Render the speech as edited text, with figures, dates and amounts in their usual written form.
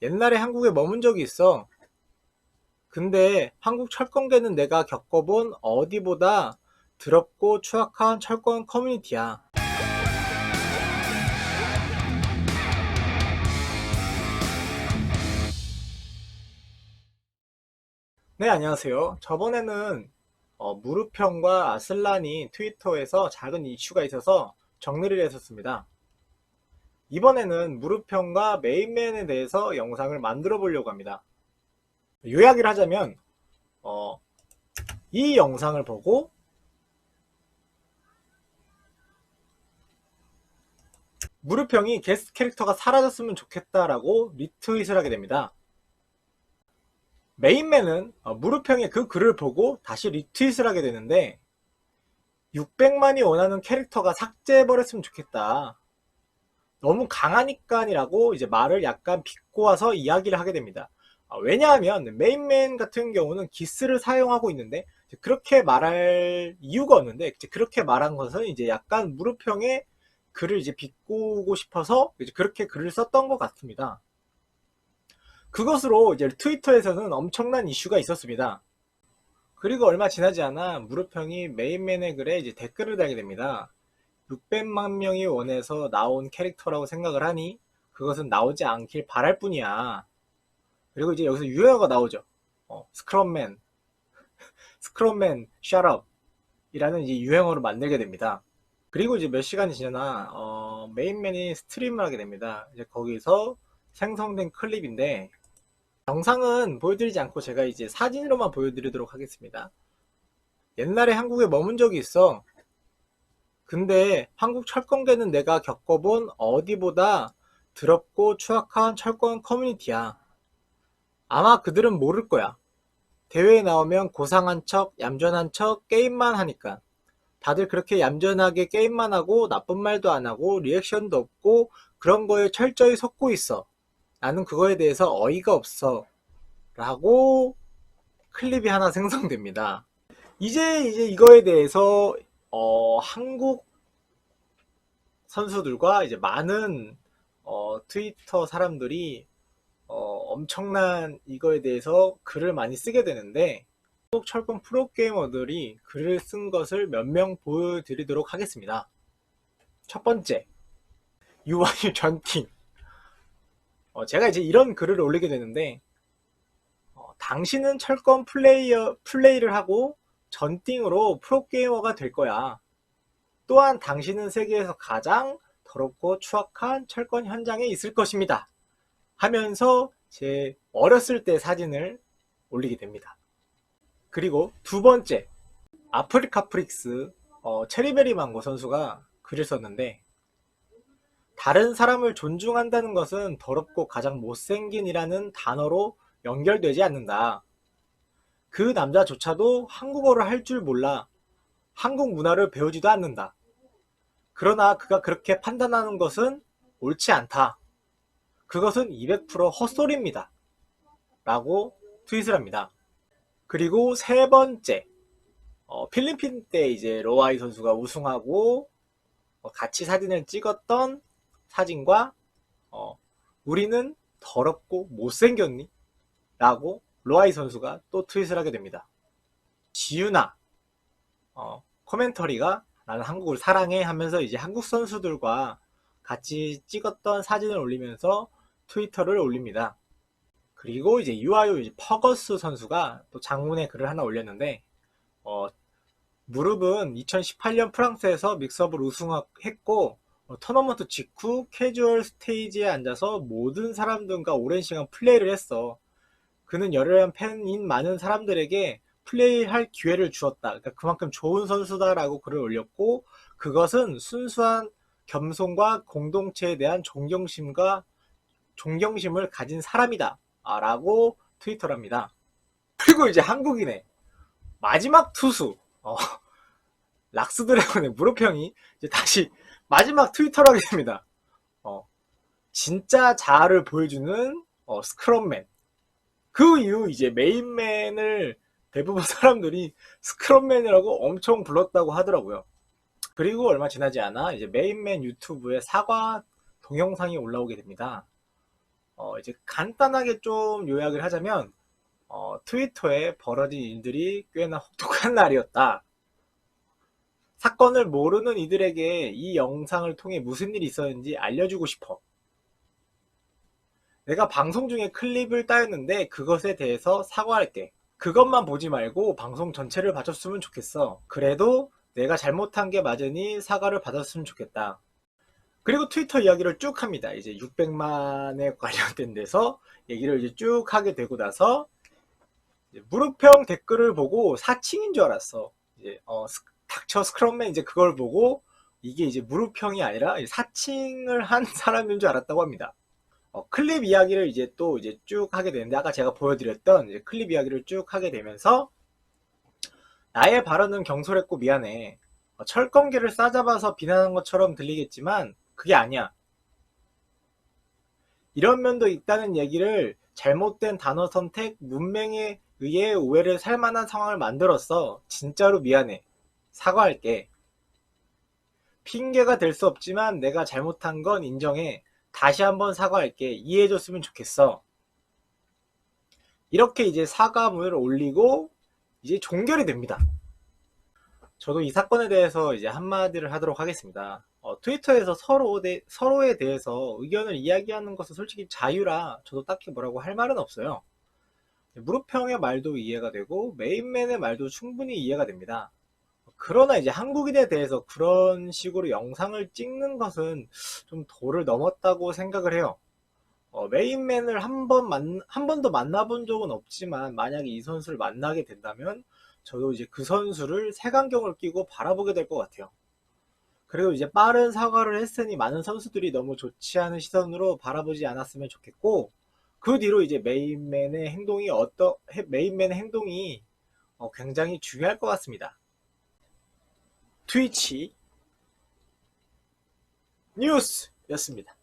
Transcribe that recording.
옛날에 한국에 머문 적이 있어. 근데 한국 철권계는 내가 겪어본 어디보다 더럽고 추악한 철권 커뮤니티야. 네, 안녕하세요. 저번에는 무르평과 아슬란이 트위터에서 작은 이슈가 있어서 정리를 했었습니다. 이번에는 무르평과 메인맨에 대해서 영상을 만들어 보려고 합니다. 요약을 하자면 어, 이 영상을 보고 무르평이 게스트 캐릭터가 사라졌으면 좋겠다라고 리트윗을 하게 됩니다. 메인맨은 무르평의 그 글을 보고 다시 리트윗을 하게 되는데 600만이 원하는 캐릭터가 삭제해버렸으면 좋겠다. 너무 강하니까이라고 이제 말을 약간 비꼬아서 이야기를 하게 됩니다. 왜냐하면 메인맨 같은 경우는 기스를 사용하고 있는데 그렇게 말할 이유가 없는데 그렇게 말한 것은 이제 약간 무르평의 글을 이제 비꼬고 싶어서 이제 그렇게 글을 썼던 것 같습니다. 그것으로 이제 트위터에서는 엄청난 이슈가 있었습니다. 그리고 얼마 지나지 않아 무르평이 메인맨의 글에 이제 댓글을 달게 됩니다. 600만 명이 원해서 나온 캐릭터라고 생각을 하니 그것은 나오지 않길 바랄 뿐이야. 그리고 이제 여기서 유행어가 나오죠. 스크럼맨, 스크럼맨, 샷업 이라는 이제 유행어를 만들게 됩니다. 그리고 이제 몇 시간이 지나 메인맨이 스트림을 하게 됩니다. 이제 거기서 생성된 클립인데 영상은 보여드리지 않고 제가 이제 사진으로만 보여드리도록 하겠습니다. 옛날에 한국에 머문 적이 있어. 근데 한국 철권계는 내가 겪어본 어디보다 더럽고 추악한 철권 커뮤니티야. 아마 그들은 모를 거야. 대회에 나오면 고상한 척, 얌전한 척, 게임만 하니까. 다들 그렇게 얌전하게 게임만 하고 나쁜 말도 안 하고 리액션도 없고 그런 거에 철저히 속고 있어. 나는 그거에 대해서 어이가 없어. 라고 클립이 하나 생성됩니다. 이제 이거에 대해서 한국 선수들과 이제 많은 트위터 사람들이 엄청난 이거에 대해서 글을 많이 쓰게 되는데 한국 철권 프로게이머들이 글을 쓴 것을 몇 명 보여드리도록 하겠습니다. 첫 번째, 유아유 전팅. 제가 이제 이런 글을 올리게 되는데 당신은 철권 플레이를 하고 전팅으로 프로게이머가 될 거야. 또한 당신은 세계에서 가장 더럽고 추악한 철권 현장에 있을 것입니다. 하면서 제 어렸을 때 사진을 올리게 됩니다. 그리고 두 번째, 아프리카 프릭스 체리베리 망고 선수가 글을 썼는데 다른 사람을 존중한다는 것은 더럽고 가장 못생긴이라는 단어로 연결되지 않는다. 그 남자조차도 한국어를 할 줄 몰라 한국 문화를 배우지도 않는다. 그러나 그가 그렇게 판단하는 것은 옳지 않다. 그것은 200% 헛소리입니다. 라고 트윗을 합니다. 그리고 세 번째, 필리핀 때 이제 로아이 선수가 우승하고 같이 사진을 찍었던 사진과 우리는 더럽고 못생겼니? 라고 로아이 선수가 또 트윗을 하게 됩니다. 지윤아, 코멘터리가 나는 한국을 사랑해 하면서 이제 한국 선수들과 같이 찍었던 사진을 올리면서 트위터를 올립니다. 그리고 이제 유아유 퍼거스 선수가 또 장문의 글을 하나 올렸는데 무릎은 2018년 프랑스에서 믹스업을 우승했고 토너먼트 직후 캐주얼 스테이지에 앉아서 모든 사람들과 오랜 시간 플레이를 했어. 그는 열혈한 팬인 많은 사람들에게 플레이할 기회를 주었다. 그러니까 그만큼 좋은 선수다라고 글을 올렸고 그것은 순수한 겸손과 공동체에 대한 존경심을 가진 사람이다. 라고 트위터를 합니다. 그리고 이제 한국인의 마지막 투수 락스 드래곤의 무릎형이 이제 다시 마지막 트위터를 하게 됩니다. 진짜 자아를 보여주는 스크럼맨. 그 이후 이제 메인맨을 대부분 사람들이 스크럼맨이라고 엄청 불렀다고 하더라고요. 그리고 얼마 지나지 않아 이제 메인맨 유튜브에 사과 동영상이 올라오게 됩니다. 이제 간단하게 좀 요약을 하자면 트위터에 벌어진 일들이 꽤나 혹독한 날이었다. 사건을 모르는 이들에게 이 영상을 통해 무슨 일이 있었는지 알려주고 싶어. 내가 방송 중에 클립을 따였는데 그것에 대해서 사과할게. 그것만 보지 말고 방송 전체를 봐줬으면 좋겠어. 그래도 내가 잘못한 게 맞으니 사과를 받았으면 좋겠다. 그리고 트위터 이야기를 쭉 합니다. 이제 600만에 관련된 데서 얘기를 이제 쭉 하게 되고 나서 무릎형 댓글을 보고 사칭인 줄 알았어. 이제 닥쳐 스크럼맨 이제 그걸 보고 이게 이제 무릎형이 아니라 사칭을 한 사람인 줄 알았다고 합니다. 클립 이야기를 이제 또 이제 쭉 하게 되는데 아까 제가 보여드렸던 이제 클립 이야기를 쭉 하게 되면서 나의 발언은 경솔했고 미안해. 철권기를 싸잡아서 비난한 것처럼 들리겠지만 그게 아니야. 이런 면도 있다는 얘기를 잘못된 단어 선택, 문맹에 의해 오해를 살 만한 상황을 만들었어. 진짜로 미안해. 사과할게. 핑계가 될 수 없지만 내가 잘못한 건 인정해. 다시 한번 사과할게. 이해해줬으면 좋겠어. 이렇게 이제 사과문을 올리고 이제 종결이 됩니다. 저도 이 사건에 대해서 이제 한마디를 하도록 하겠습니다. 트위터에서 서로에 대해서 의견을 이야기하는 것은 솔직히 자유라 저도 딱히 뭐라고 할 말은 없어요. 무릎형의 말도 이해가 되고 메인맨의 말도 충분히 이해가 됩니다. 그러나 이제 한국인에 대해서 그런 식으로 영상을 찍는 것은 좀 도를 넘었다고 생각을 해요. 메인맨을 한 번도 만나본 적은 없지만 만약에 이 선수를 만나게 된다면 저도 이제 그 선수를 색안경을 끼고 바라보게 될 것 같아요. 그리고 이제 빠른 사과를 했으니 많은 선수들이 너무 좋지 않은 시선으로 바라보지 않았으면 좋겠고 그 뒤로 이제 메인맨의 행동이 굉장히 중요할 것 같습니다. 트위치 뉴스였습니다.